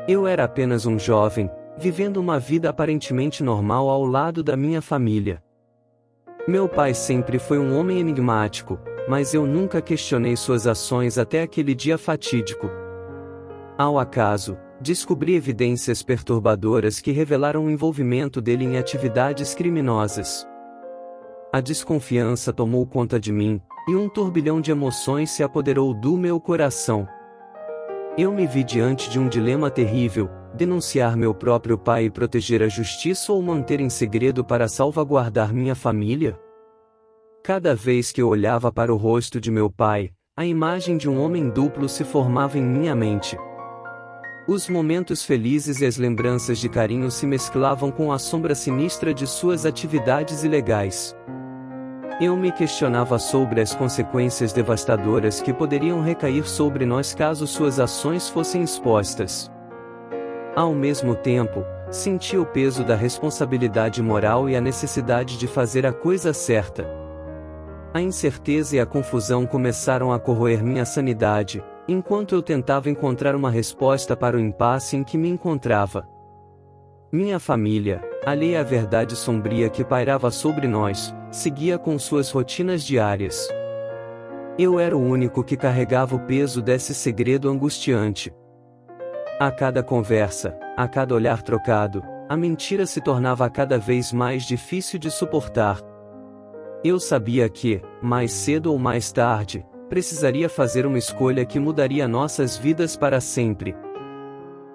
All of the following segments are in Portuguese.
Eu era apenas um jovem, vivendo uma vida aparentemente normal ao lado da minha família. Meu pai sempre foi um homem enigmático, mas eu nunca questionei suas ações até aquele dia fatídico. Ao acaso, descobri evidências perturbadoras que revelaram o envolvimento dele em atividades criminosas. A desconfiança tomou conta de mim, e um turbilhão de emoções se apoderou do meu coração. Eu me vi diante de um dilema terrível: denunciar meu próprio pai e proteger a justiça ou manter em segredo para salvaguardar minha família? Cada vez que eu olhava para o rosto de meu pai, a imagem de um homem duplo se formava em minha mente. Os momentos felizes e as lembranças de carinho se mesclavam com a sombra sinistra de suas atividades ilegais. Eu me questionava sobre as consequências devastadoras que poderiam recair sobre nós caso suas ações fossem expostas. Ao mesmo tempo, sentia o peso da responsabilidade moral e a necessidade de fazer a coisa certa. A incerteza e a confusão começaram a corroer minha sanidade, enquanto eu tentava encontrar uma resposta para o impasse em que me encontrava. Minha família, alheia à verdade sombria que pairava sobre nós, seguia com suas rotinas diárias. Eu era o único que carregava o peso desse segredo angustiante. A cada conversa, a cada olhar trocado, a mentira se tornava cada vez mais difícil de suportar. Eu sabia que, mais cedo ou mais tarde, precisaria fazer uma escolha que mudaria nossas vidas para sempre.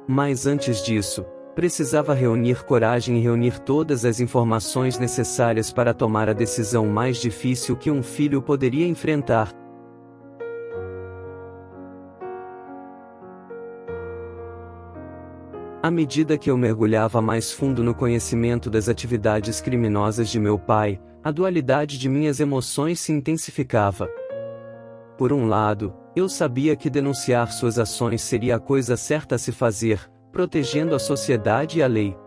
Mas antes disso, precisava reunir coragem e reunir todas as informações necessárias para tomar a decisão mais difícil que um filho poderia enfrentar. À medida que eu mergulhava mais fundo no conhecimento das atividades criminosas de meu pai, a dualidade de minhas emoções se intensificava. Por um lado, eu sabia que denunciar suas ações seria a coisa certa a se fazer, protegendo a sociedade e a lei.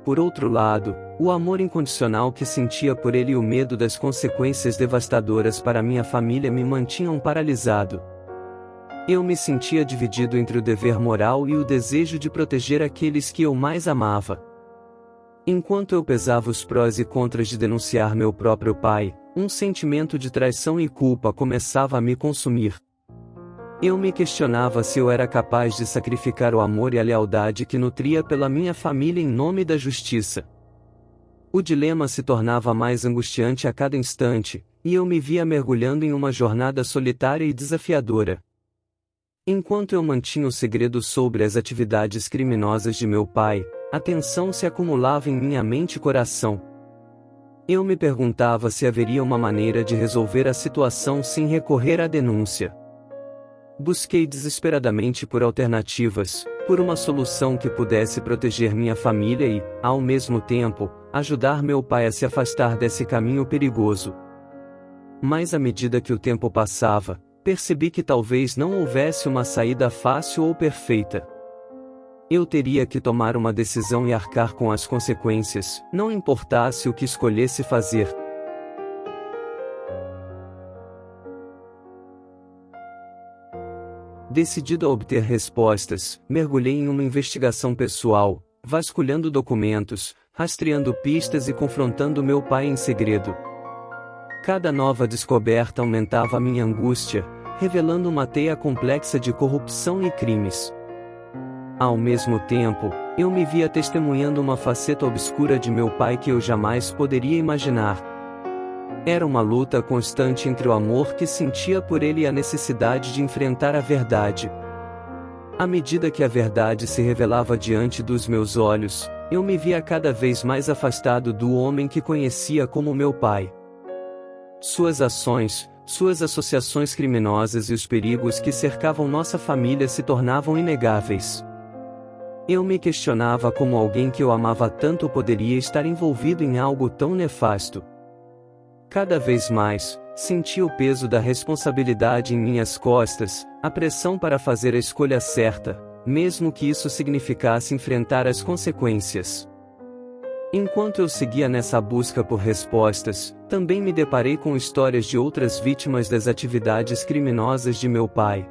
Por outro lado, o amor incondicional que sentia por ele e o medo das consequências devastadoras para minha família me mantinham paralisado. Eu me sentia dividido entre o dever moral e o desejo de proteger aqueles que eu mais amava. Enquanto eu pesava os prós e contras de denunciar meu próprio pai, um sentimento de traição e culpa começava a me consumir. Eu me questionava se eu era capaz de sacrificar o amor e a lealdade que nutria pela minha família em nome da justiça. O dilema se tornava mais angustiante a cada instante, e eu me via mergulhando em uma jornada solitária e desafiadora. Enquanto eu mantinha o segredo sobre as atividades criminosas de meu pai, a tensão se acumulava em minha mente e coração. Eu me perguntava se haveria uma maneira de resolver a situação sem recorrer à denúncia. Busquei desesperadamente por alternativas, por uma solução que pudesse proteger minha família e, ao mesmo tempo, ajudar meu pai a se afastar desse caminho perigoso. Mas à medida que o tempo passava, percebi que talvez não houvesse uma saída fácil ou perfeita. Eu teria que tomar uma decisão e arcar com as consequências, não importasse o que escolhesse fazer. Decidido a obter respostas, mergulhei em uma investigação pessoal, vasculhando documentos, rastreando pistas e confrontando meu pai em segredo. Cada nova descoberta aumentava minha angústia, revelando uma teia complexa de corrupção e crimes. Ao mesmo tempo, eu me via testemunhando uma faceta obscura de meu pai que eu jamais poderia imaginar. Era uma luta constante entre o amor que sentia por ele e a necessidade de enfrentar a verdade. À medida que a verdade se revelava diante dos meus olhos, eu me via cada vez mais afastado do homem que conhecia como meu pai. Suas ações, suas associações criminosas e os perigos que cercavam nossa família se tornavam inegáveis. Eu me questionava como alguém que eu amava tanto poderia estar envolvido em algo tão nefasto. Cada vez mais, sentia o peso da responsabilidade em minhas costas, a pressão para fazer a escolha certa, mesmo que isso significasse enfrentar as consequências. Enquanto eu seguia nessa busca por respostas, também me deparei com histórias de outras vítimas das atividades criminosas de meu pai.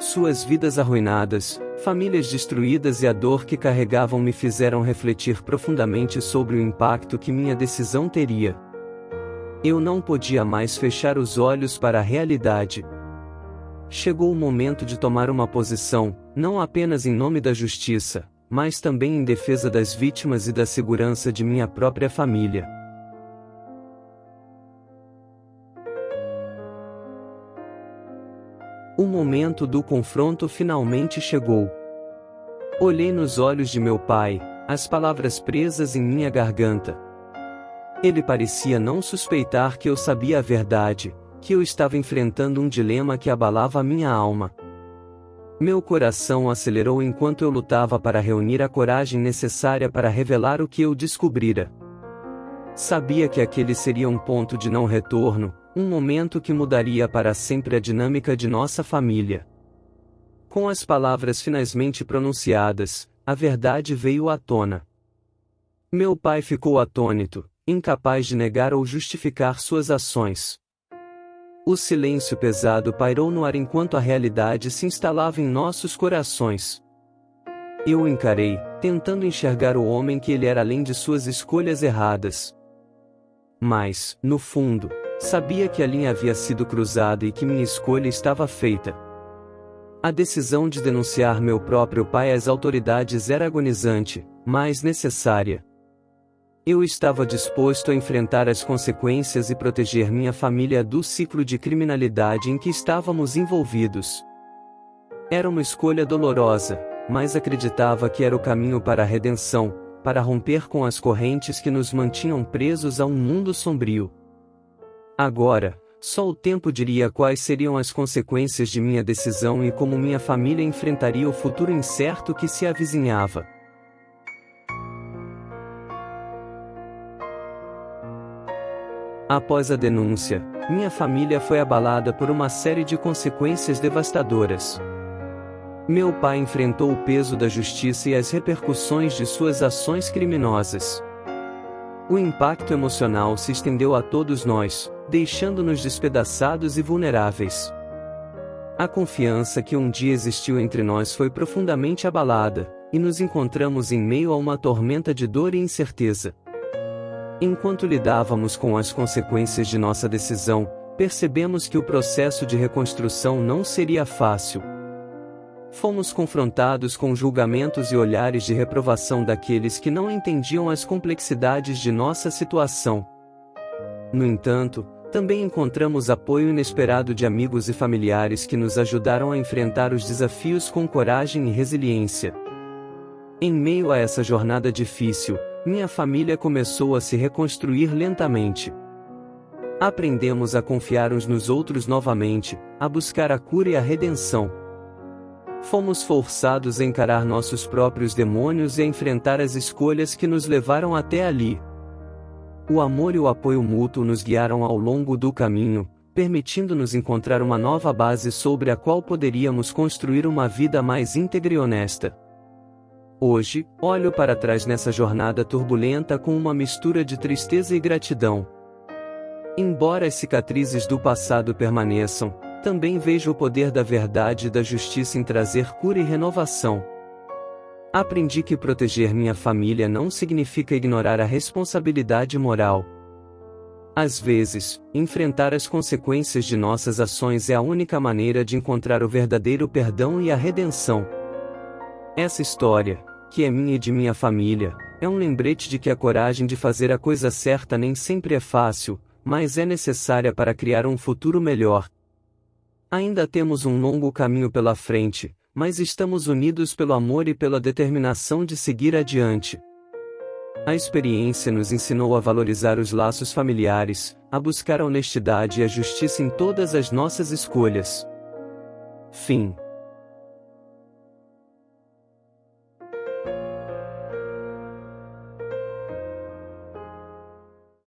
Suas vidas arruinadas, famílias destruídas e a dor que carregavam me fizeram refletir profundamente sobre o impacto que minha decisão teria. Eu não podia mais fechar os olhos para a realidade. Chegou o momento de tomar uma posição, não apenas em nome da justiça, mas também em defesa das vítimas e da segurança de minha própria família. O momento do confronto finalmente chegou. Olhei nos olhos de meu pai, as palavras presas em minha garganta. Ele parecia não suspeitar que eu sabia a verdade, que eu estava enfrentando um dilema que abalava a minha alma. Meu coração acelerou enquanto eu lutava para reunir a coragem necessária para revelar o que eu descobrira. Sabia que aquele seria um ponto de não retorno, um momento que mudaria para sempre a dinâmica de nossa família. Com as palavras finalmente pronunciadas, a verdade veio à tona. Meu pai ficou atônito, incapaz de negar ou justificar suas ações. O silêncio pesado pairou no ar enquanto a realidade se instalava em nossos corações. Eu o encarei, tentando enxergar o homem que ele era além de suas escolhas erradas. Mas, no fundo, sabia que a linha havia sido cruzada e que minha escolha estava feita. A decisão de denunciar meu próprio pai às autoridades era agonizante, mas necessária. Eu estava disposto a enfrentar as consequências e proteger minha família do ciclo de criminalidade em que estávamos envolvidos. Era uma escolha dolorosa, mas acreditava que era o caminho para a redenção, para romper com as correntes que nos mantinham presos a um mundo sombrio. Agora, só o tempo diria quais seriam as consequências de minha decisão e como minha família enfrentaria o futuro incerto que se avizinhava. Após a denúncia, minha família foi abalada por uma série de consequências devastadoras. Meu pai enfrentou o peso da justiça e as repercussões de suas ações criminosas. O impacto emocional se estendeu a todos nós, deixando-nos despedaçados e vulneráveis. A confiança que um dia existiu entre nós foi profundamente abalada, e nos encontramos em meio a uma tormenta de dor e incerteza. Enquanto lidávamos com as consequências de nossa decisão, percebemos que o processo de reconstrução não seria fácil. Fomos confrontados com julgamentos e olhares de reprovação daqueles que não entendiam as complexidades de nossa situação. No entanto, também encontramos apoio inesperado de amigos e familiares que nos ajudaram a enfrentar os desafios com coragem e resiliência. Em meio a essa jornada difícil, minha família começou a se reconstruir lentamente. Aprendemos a confiar uns nos outros novamente, a buscar a cura e a redenção. Fomos forçados a encarar nossos próprios demônios e a enfrentar as escolhas que nos levaram até ali. O amor e o apoio mútuo nos guiaram ao longo do caminho, permitindo-nos encontrar uma nova base sobre a qual poderíamos construir uma vida mais íntegra e honesta. Hoje, olho para trás nessa jornada turbulenta com uma mistura de tristeza e gratidão. Embora as cicatrizes do passado permaneçam, também vejo o poder da verdade e da justiça em trazer cura e renovação. Aprendi que proteger minha família não significa ignorar a responsabilidade moral. Às vezes, enfrentar as consequências de nossas ações é a única maneira de encontrar o verdadeiro perdão e a redenção. Essa história, que é minha e de minha família, é um lembrete de que a coragem de fazer a coisa certa nem sempre é fácil, mas é necessária para criar um futuro melhor. Ainda temos um longo caminho pela frente, mas estamos unidos pelo amor e pela determinação de seguir adiante. A experiência nos ensinou a valorizar os laços familiares, a buscar a honestidade e a justiça em todas as nossas escolhas. Fim.